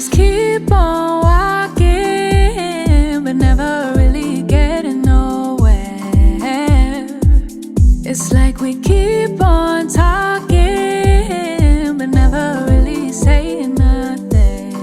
just keep on walking, but never really getting nowhere. It's like we keep on talking, but never really saying nothing.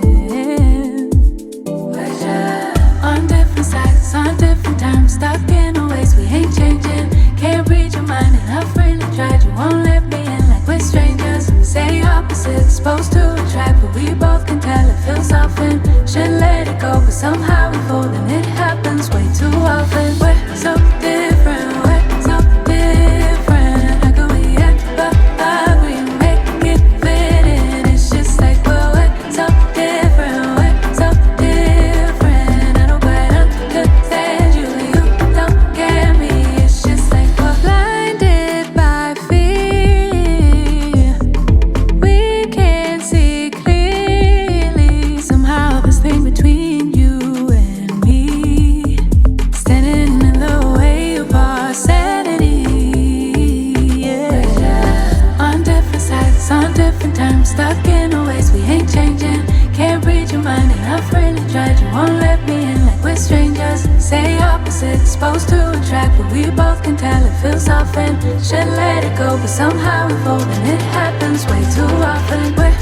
On different sides, on different times, stuck in a ways we ain't changing. Can't read your mind, and I've really tried. You won't let me in like we're strangers. Say opposites, supposed to attract, but we both can tell it feels often. Should let it go, but somehow we fold, and it happens way too often. We're so different, we're so different. How can we act but agree and make it fit in? It's just like we're so different, we're so different. I don't quite understand you, and you don't get me. It's just like we're blinded by fear. We can't see clearly. Somehow this thing between you and me, standing in the way of our sanity. Yeah. On different sides, on different times, stuck in a ways we ain't changing. Can't read your mind, and I've really tried. You won't let me in like we're strangers. Say opposites, supposed to attract, but we both can tell it feels often. Should let it go, but somehow we fold, and it happens way too often. We're